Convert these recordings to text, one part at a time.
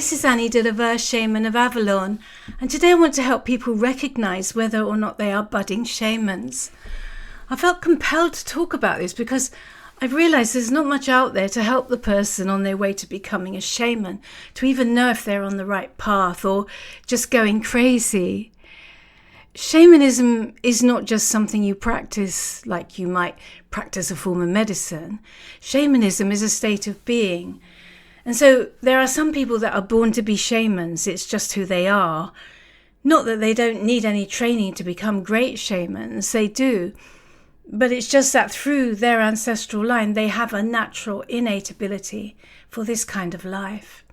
This is Annie Dieu-Le-Veut, shaman of Avalon, and today I want to help people recognise whether or not they are budding shamans. I felt compelled to talk about this because I've realised there's not much out there to help the person on their way to becoming a shaman, to even know if they're on the right path or just going crazy. Shamanism is not just something you practice like you might practice a form of medicine. Shamanism is a state of being. And so there are some people that are born to be shamans. It's just who they are. Not that they don't need any training to become great shamans. They do. But it's just that through their ancestral line, they have a natural, innate ability for this kind of life.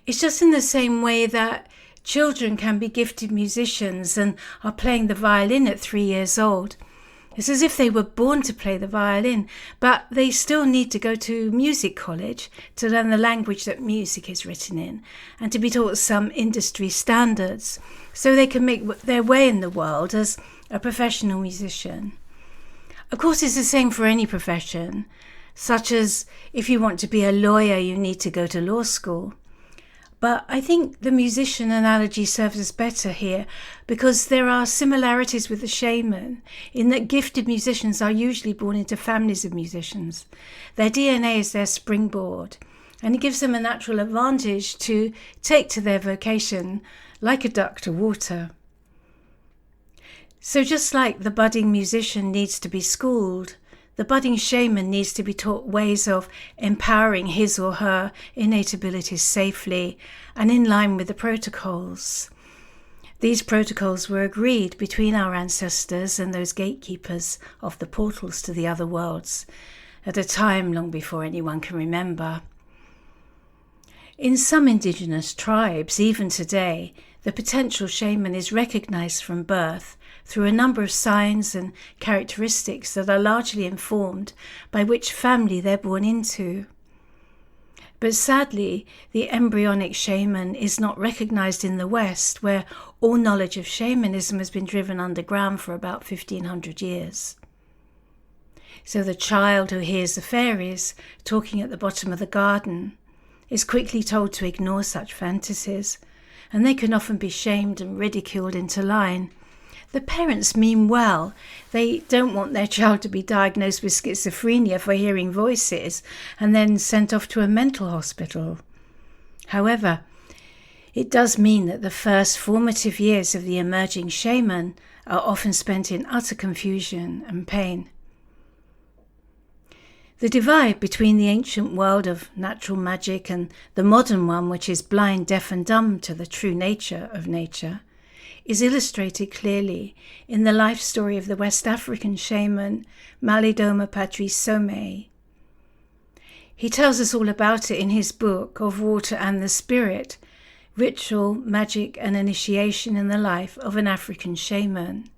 It's just in the same way that children can be gifted musicians and are playing the violin at 3 years old. It's as if they were born to play the violin, but they still need to go to music college to learn the language that music is written in and to be taught some industry standards so they can make their way in the world as a professional musician. Of course, it's the same for any profession, such as if you want to be a lawyer, you need to go to law school. But I think the musician analogy serves us better here because there are similarities with the shaman in that gifted musicians are usually born into families of musicians. Their DNA is their springboard, and it gives them a natural advantage to take to their vocation like a duck to water. So just like the budding musician needs to be schooled, the budding shaman needs to be taught ways of empowering his or her innate abilities safely and in line with the protocols. These protocols were agreed between our ancestors and those gatekeepers of the portals to the other worlds at a time long before anyone can remember. In some indigenous tribes, even today, the potential shaman is recognized from birth through a number of signs and characteristics that are largely informed by which family they're born into. But sadly, the embryonic shaman is not recognized in the West, where all knowledge of shamanism has been driven underground for about 1500 years. So the child who hears the fairies talking at the bottom of the garden is quickly told to ignore such fantasies, and they can often be shamed and ridiculed into line. The parents mean well. They don't want their child to be diagnosed with schizophrenia for hearing voices and then sent off to a mental hospital. However, it does mean that the first formative years of the emerging shaman are often spent in utter confusion and pain. The divide between the ancient world of natural magic and the modern one, which is blind, deaf and dumb to the true nature of nature, is illustrated clearly in the life story of the West African shaman Malidoma Patrice Somé. He tells us all about it in his book Of Water and the Spirit, Ritual, Magic and Initiation in the Life of an African Shaman.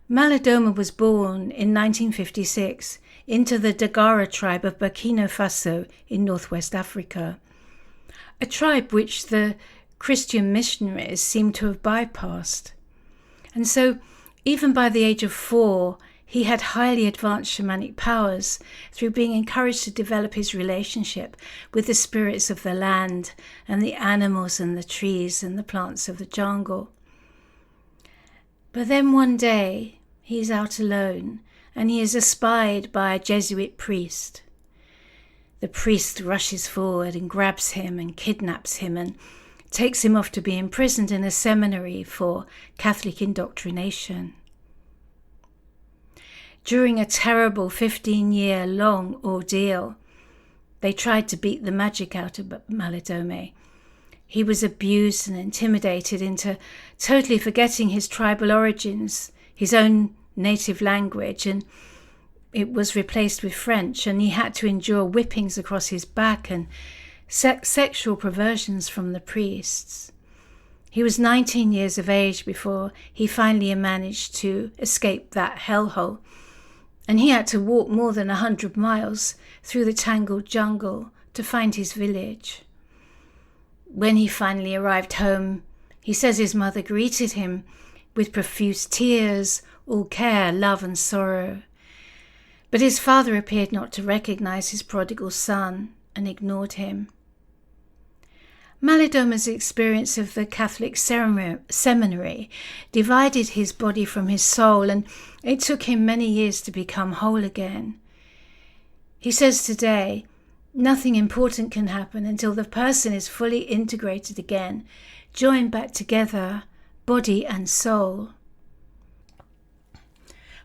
Malidoma was born in 1956 into the Dagara tribe of Burkina Faso in northwest Africa, a tribe which the Christian missionaries seem to have bypassed. And so, even by the age of 4, he had highly advanced shamanic powers through being encouraged to develop his relationship with the spirits of the land and the animals and the trees and the plants of the jungle. But then one day, he's out alone and he is espied by a Jesuit priest. The priest rushes forward and grabs him and kidnaps him and takes him off to be imprisoned in a seminary for Catholic indoctrination. During a terrible 15-year-long ordeal, they tried to beat the magic out of Malidoma. He was abused and intimidated into totally forgetting his tribal origins, his own native language, and it was replaced with French, and he had to endure whippings across his back and sexual perversions from the priests. He was 19 years of age before he finally managed to escape that hellhole, and he had to walk more than 100 miles through the tangled jungle to find his village. When he finally arrived home, he says his mother greeted him with profuse tears, all care, love and sorrow. But his father appeared not to recognize his prodigal son and ignored him. Malidoma's experience of the Catholic seminary divided his body from his soul, and it took him many years to become whole again. He says today, nothing important can happen until the person is fully integrated again, joined back together, body and soul.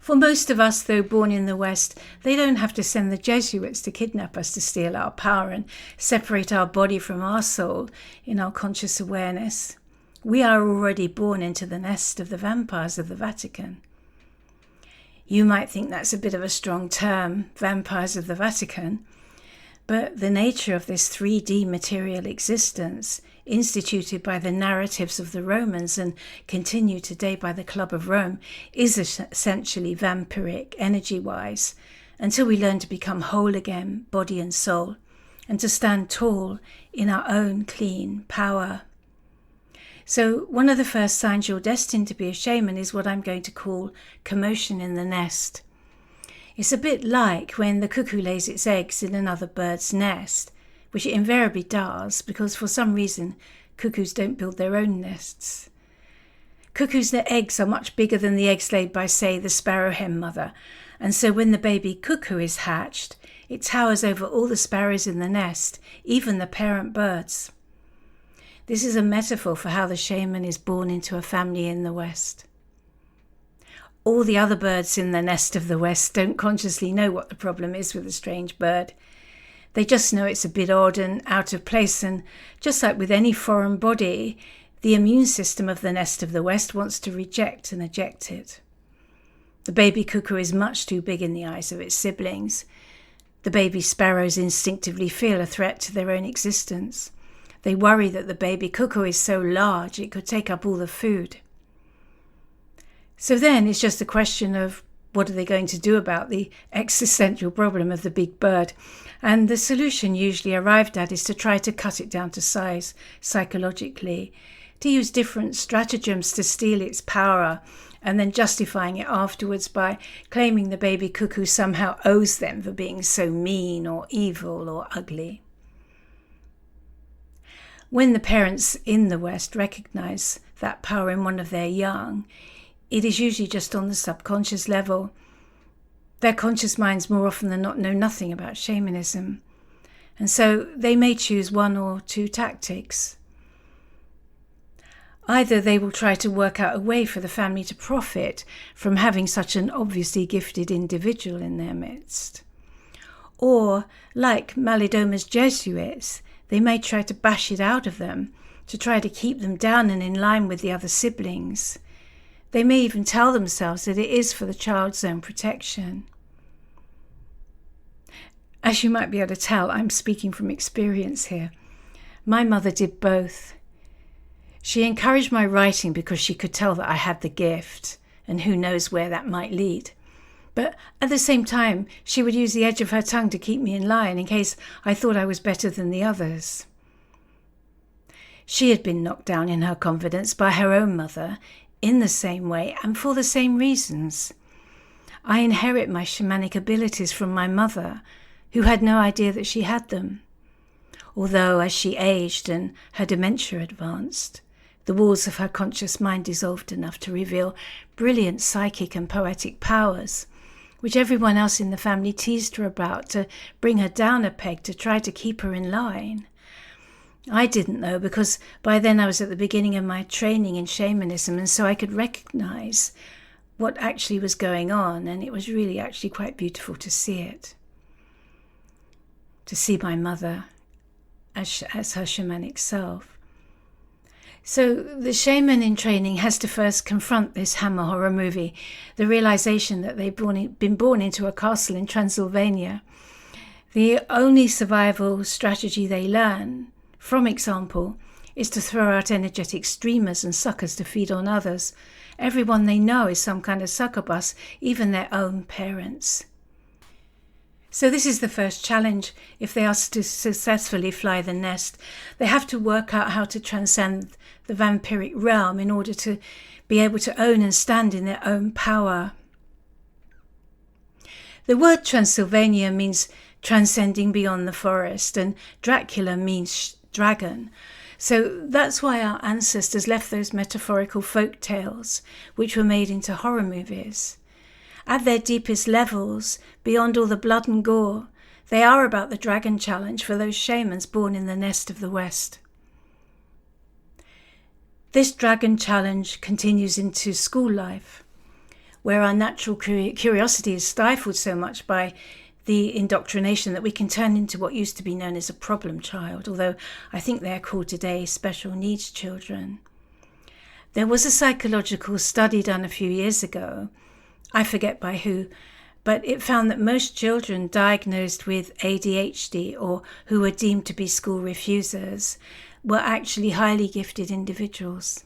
For most of us, though born in the West, they don't have to send the Jesuits to kidnap us to steal our power and separate our body from our soul in our conscious awareness. We are already born into the nest of the vampires of the Vatican. You might think that's a bit of a strong term, vampires of the Vatican, but the nature of this 3D material existence, instituted by the narratives of the Romans and continued today by the Club of Rome, is essentially vampiric energy-wise, until we learn to become whole again, body and soul, and to stand tall in our own clean power. So one of the first signs you're destined to be a shaman is what I'm going to call commotion in the nest. It's a bit like when the cuckoo lays its eggs in another bird's nest, which it invariably does because for some reason cuckoos don't build their own nests. Cuckoos' eggs are much bigger than the eggs laid by, say, the sparrow hen mother, and so when the baby cuckoo is hatched, it towers over all the sparrows in the nest, even the parent birds. This is a metaphor for how the shaman is born into a family in the West. All the other birds in the nest of the West don't consciously know what the problem is with a strange bird. They just know it's a bit odd and out of place, and just like with any foreign body, the immune system of the nest of the West wants to reject and eject it. The baby cuckoo is much too big in the eyes of its siblings. The baby sparrows instinctively feel a threat to their own existence. They worry that the baby cuckoo is so large it could take up all the food. So then it's just a question of what are they going to do about the existential problem of the big bird? And the solution usually arrived at is to try to cut it down to size psychologically, to use different stratagems to steal its power and then justifying it afterwards by claiming the baby cuckoo somehow owes them for being so mean or evil or ugly. When the parents in the West recognize that power in one of their young, it is usually just on the subconscious level. Their conscious minds more often than not know nothing about shamanism, and so they may choose one or two tactics. Either they will try to work out a way for the family to profit from having such an obviously gifted individual in their midst, or, like Malidoma's Jesuits, they may try to bash it out of them, to try to keep them down and in line with the other siblings. They may even tell themselves that it is for the child's own protection. As you might be able to tell, I'm speaking from experience here. My mother did both. She encouraged my writing because she could tell that I had the gift, and who knows where that might lead. But at the same time, she would use the edge of her tongue to keep me in line in case I thought I was better than the others. She had been knocked down in her confidence by her own mother, in the same way and for the same reasons. I inherit my shamanic abilities from my mother, who had no idea that she had them. Although as she aged and her dementia advanced, the walls of her conscious mind dissolved enough to reveal brilliant psychic and poetic powers, which everyone else in the family teased her about to bring her down a peg to try to keep her in line. I didn't know because by then I was at the beginning of my training in shamanism, and so I could recognize what actually was going on, and it was really actually quite beautiful to see it. To see my mother as her shamanic self. So the shaman in training has to first confront this Hammer horror movie, the realization that they've been born into a castle in Transylvania. The only survival strategy they learn, from example, is to throw out energetic streamers and suckers to feed on others. Everyone they know is some kind of succubus, even their own parents. So this is the first challenge. If they are to successfully fly the nest, they have to work out how to transcend the vampiric realm in order to be able to own and stand in their own power. The word Transylvania means transcending beyond the forest, and Dracula means dragon. So that's why our ancestors left those metaphorical folk tales, which were made into horror movies. At their deepest levels, beyond all the blood and gore, they are about the dragon challenge for those shamans born in the nest of the West. This dragon challenge continues into school life, where our natural curiosity is stifled so much by the indoctrination that we can turn into what used to be known as a problem child, although I think they're called today special needs children. There was a psychological study done a few years ago, I forget by who, but it found that most children diagnosed with ADHD or who were deemed to be school refusers were actually highly gifted individuals.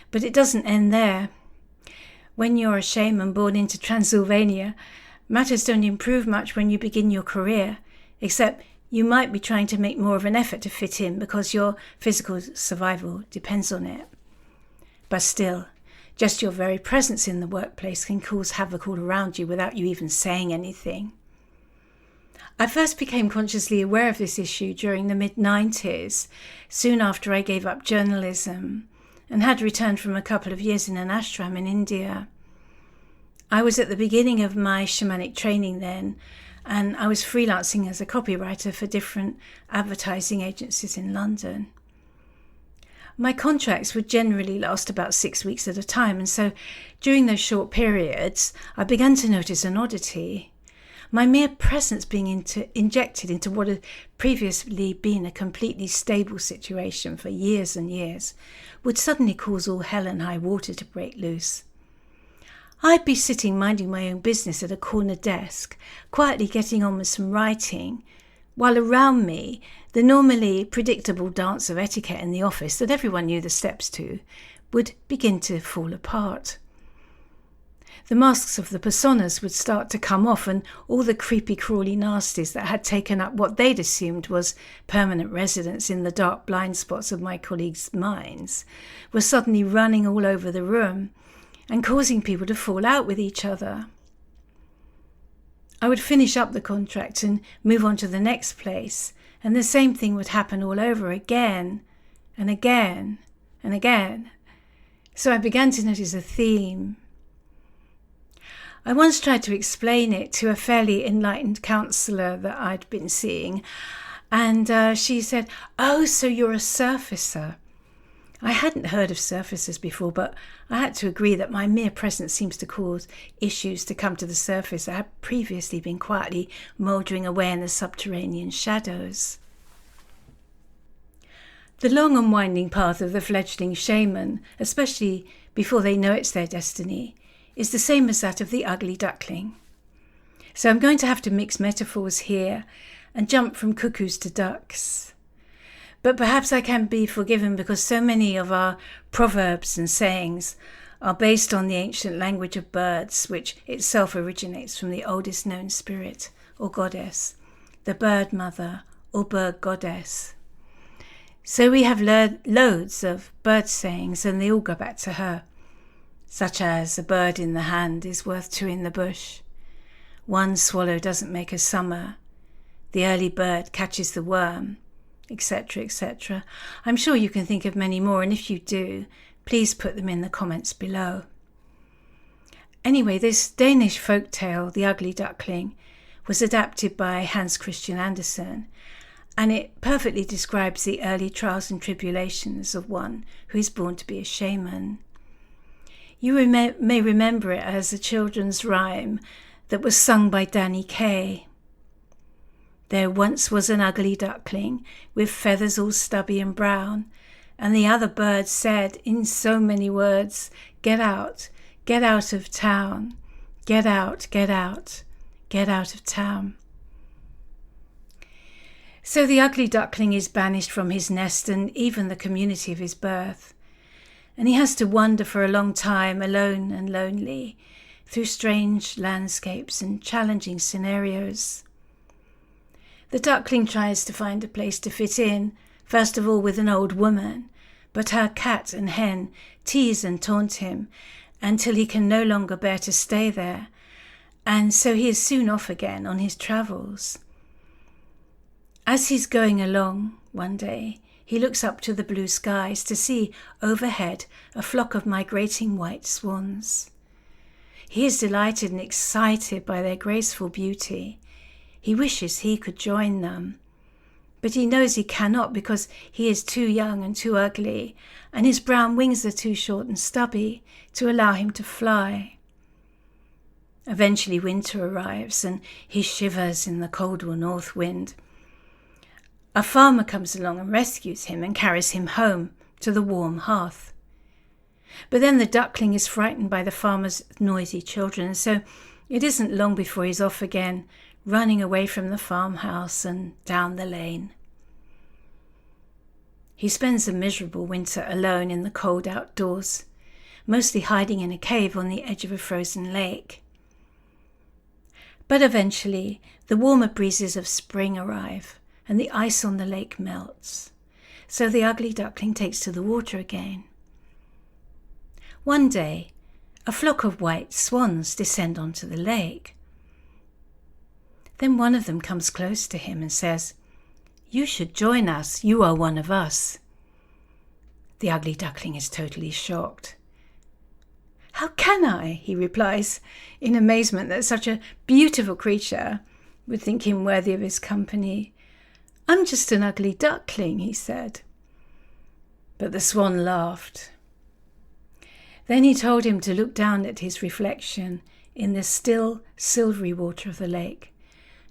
But it doesn't end there. When you're a shaman born into Transylvania, matters don't improve much when you begin your career, except you might be trying to make more of an effort to fit in because your physical survival depends on it. But still, just your very presence in the workplace can cause havoc all around you without you even saying anything. I first became consciously aware of this issue during the mid-90s, soon after I gave up journalism and had returned from a couple of years in an ashram in India. I was at the beginning of my shamanic training then, and I was freelancing as a copywriter for different advertising agencies in London. My contracts would generally last about 6 weeks at a time, and so during those short periods, I began to notice an oddity. My mere presence being injected into what had previously been a completely stable situation for years and years would suddenly cause all hell and high water to break loose. I'd be sitting minding my own business at a corner desk, quietly getting on with some writing, while around me, the normally predictable dance of etiquette in the office that everyone knew the steps to would begin to fall apart. The masks of the personas would start to come off, and all the creepy crawly nasties that had taken up what they'd assumed was permanent residence in the dark blind spots of my colleagues' minds were suddenly running all over the room and causing people to fall out with each other. I would finish up the contract and move on to the next place, and the same thing would happen all over again and again and again. So I began to notice a theme. I once tried to explain it to a fairly enlightened counsellor that I'd been seeing, and she said, "Oh, so you're a surfacer." I hadn't heard of surfacers before, but I had to agree that my mere presence seems to cause issues to come to the surface that had previously been quietly mouldering away in the subterranean shadows. The long and winding path of the fledgling shaman, especially before they know it's their destiny, is the same as that of the ugly duckling. So I'm going to have to mix metaphors here and jump from cuckoos to ducks. But perhaps I can be forgiven because so many of our proverbs and sayings are based on the ancient language of birds, which itself originates from the oldest known spirit or goddess, the bird mother or bird goddess. So we have loads of bird sayings, and they all go back to her, such as "a bird in the hand is worth two in the bush," "one swallow doesn't make a summer," "the early bird catches the worm," etc., etc. I'm sure you can think of many more, and if you do, please put them in the comments below. Anyway, this Danish folk tale, The Ugly Duckling, was adapted by Hans Christian Andersen, and it perfectly describes the early trials and tribulations of one who is born to be a shaman. You may remember it as a children's rhyme that was sung by Danny Kaye. "There once was an ugly duckling with feathers all stubby and brown, and the other birds said in so many words, 'Get out of town, get out, get out, get out of town.'" So the ugly duckling is banished from his nest and even the community of his birth, and he has to wander for a long time alone and lonely through strange landscapes and challenging scenarios. The duckling tries to find a place to fit in, first of all with an old woman, but her cat and hen tease and taunt him until he can no longer bear to stay there, and so he is soon off again on his travels. As he's going along one day, he looks up to the blue skies to see overhead a flock of migrating white swans. He is delighted and excited by their graceful beauty. He wishes he could join them, but he knows he cannot because he is too young and too ugly, and his brown wings are too short and stubby to allow him to fly. Eventually winter arrives and he shivers in the colder north wind. A farmer comes along and rescues him and carries him home to the warm hearth. But then the duckling is frightened by the farmer's noisy children, so it isn't long before he's off again, running away from the farmhouse and down the lane. He spends a miserable winter alone in the cold outdoors, mostly hiding in a cave on the edge of a frozen lake. But eventually, the warmer breezes of spring arrive, and the ice on the lake melts, so the ugly duckling takes to the water again. One day, a flock of white swans descend onto the lake. Then one of them comes close to him and says, "You should join us, you are one of us." The ugly duckling is totally shocked. "How can I?" he replies, in amazement that such a beautiful creature would think him worthy of his company. "I'm just an ugly duckling," he said. But the swan laughed. Then he told him to look down at his reflection in the still, silvery water of the lake,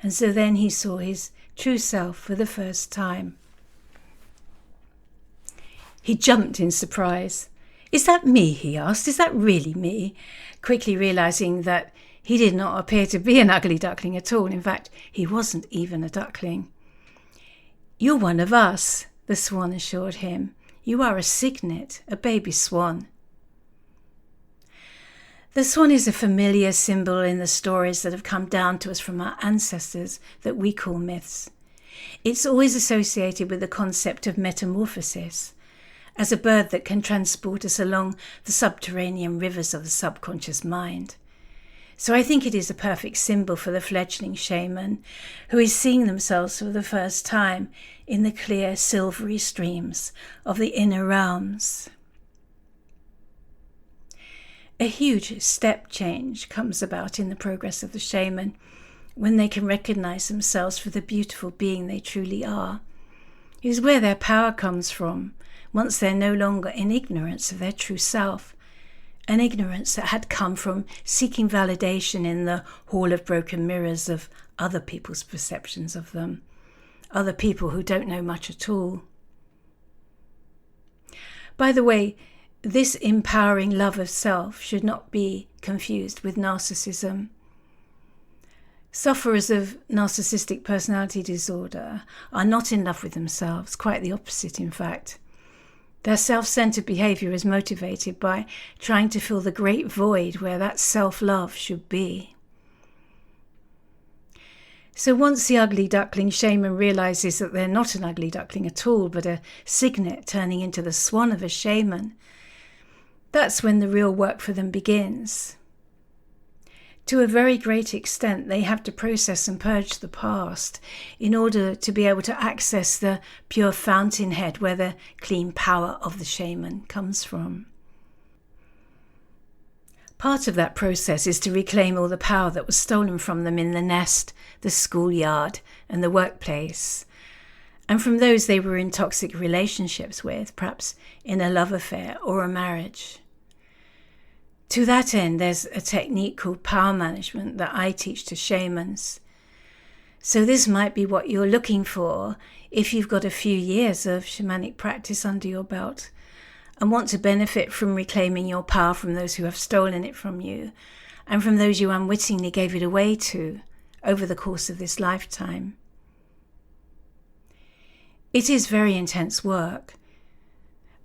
and so then he saw his true self for the first time. He jumped in surprise. "Is that me?" he asked. "Is that really me?" Quickly realizing that he did not appear to be an ugly duckling at all. In fact, he wasn't even a duckling. "You're one of us," the swan assured him. "You are a cygnet, a baby swan." The swan is a familiar symbol in the stories that have come down to us from our ancestors that we call myths. It's always associated with the concept of metamorphosis, as a bird that can transport us along the subterranean rivers of the subconscious mind. So I think it is a perfect symbol for the fledgling shaman who is seeing themselves for the first time in the clear silvery streams of the inner realms. A huge step change comes about in the progress of the shaman when they can recognize themselves for the beautiful being they truly are. It is where their power comes from, once they're no longer in ignorance of their true self, an ignorance that had come from seeking validation in the hall of broken mirrors of other people's perceptions of them, other people who don't know much at all. By the way, this empowering love of self should not be confused with narcissism. Sufferers of narcissistic personality disorder are not in love with themselves, quite the opposite, in fact. Their self-centered behavior is motivated by trying to fill the great void where that self-love should be. So once the ugly duckling shaman realizes that they're not an ugly duckling at all, but a cygnet turning into the swan of a shaman, that's when the real work for them begins. To a very great extent, they have to process and purge the past in order to be able to access the pure fountainhead where the clean power of the shaman comes from. Part of that process is to reclaim all the power that was stolen from them in the nest, the schoolyard, and the workplace, and from those they were in toxic relationships with, perhaps in a love affair or a marriage. To that end, there's a technique called power management that I teach to shamans. So this might be what you're looking for if you've got a few years of shamanic practice under your belt and want to benefit from reclaiming your power from those who have stolen it from you and from those you unwittingly gave it away to over the course of this lifetime. It is very intense work,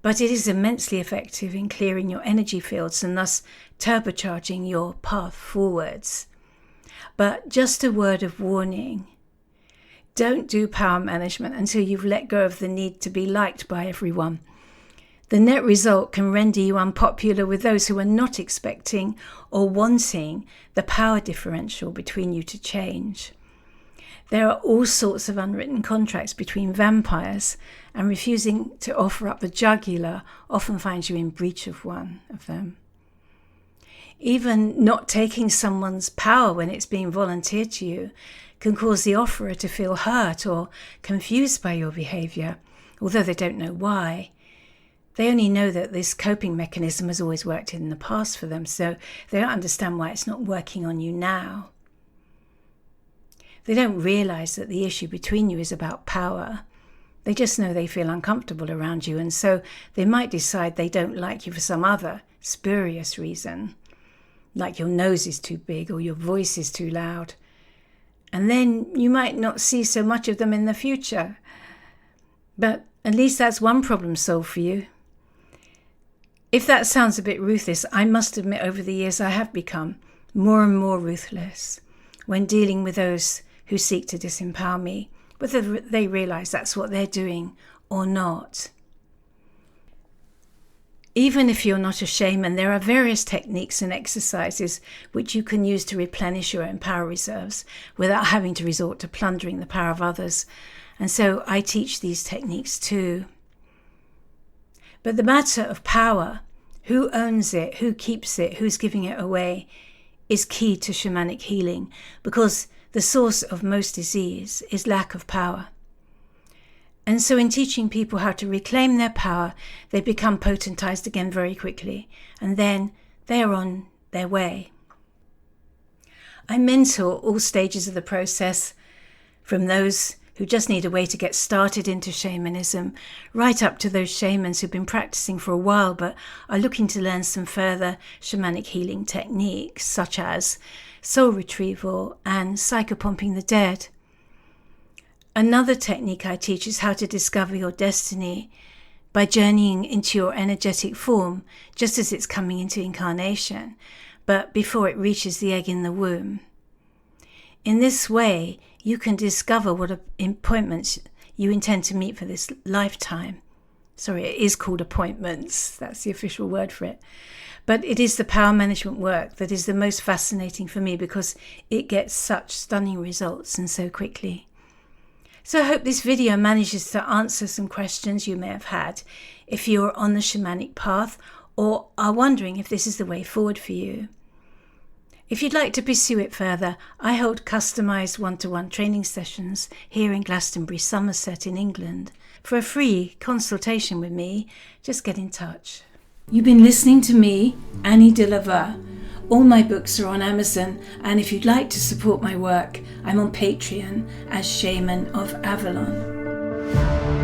but it is immensely effective in clearing your energy fields and thus turbocharging your path forwards. But just a word of warning. Don't do power management until you've let go of the need to be liked by everyone. The net result can render you unpopular with those who are not expecting or wanting the power differential between you to change. There are all sorts of unwritten contracts between vampires, and refusing to offer up the jugular often finds you in breach of one of them. Even not taking someone's power when it's being volunteered to you can cause the offerer to feel hurt or confused by your behaviour, although they don't know why. They only know that this coping mechanism has always worked in the past for them, so they don't understand why it's not working on you now. They don't realise that the issue between you is about power. They just know they feel uncomfortable around you, and so they might decide they don't like you for some other spurious reason, like your nose is too big or your voice is too loud. And then you might not see so much of them in the future. But at least that's one problem solved for you. If that sounds a bit ruthless, I must admit over the years I have become more and more ruthless when dealing with those who seek to disempower me, whether they realise that's what they're doing or not. Even if you're not a shaman, there are various techniques and exercises which you can use to replenish your own power reserves without having to resort to plundering the power of others. And so I teach these techniques too. But the matter of power, who owns it, who keeps it, who's giving it away, is key to shamanic healing, because the source of most disease is lack of power. And so in teaching people how to reclaim their power, they become potentized again very quickly, and then they are on their way. I mentor all stages of the process, from those who just need a way to get started into shamanism, right up to those shamans who've been practicing for a while but are looking to learn some further shamanic healing techniques, such as soul retrieval and psychopumping the dead. Another technique I teach is how to discover your destiny by journeying into your energetic form just as it's coming into incarnation, but before it reaches the egg in the womb. In this way, you can discover what appointments you intend to meet for this lifetime. Sorry, it is called appointments. That's the official word for it. But it is the power management work that is the most fascinating for me because it gets such stunning results and so quickly. So I hope this video manages to answer some questions you may have had if you're on the shamanic path or are wondering if this is the way forward for you. If you'd like to pursue it further, I hold customised one-to-one training sessions here in Glastonbury, Somerset in England. For a free consultation with me, just get in touch. You've been listening to me, Annie Dieu-Le-Veut. All my books are on Amazon, and if you'd like to support my work, I'm on Patreon as Shaman of Avalon.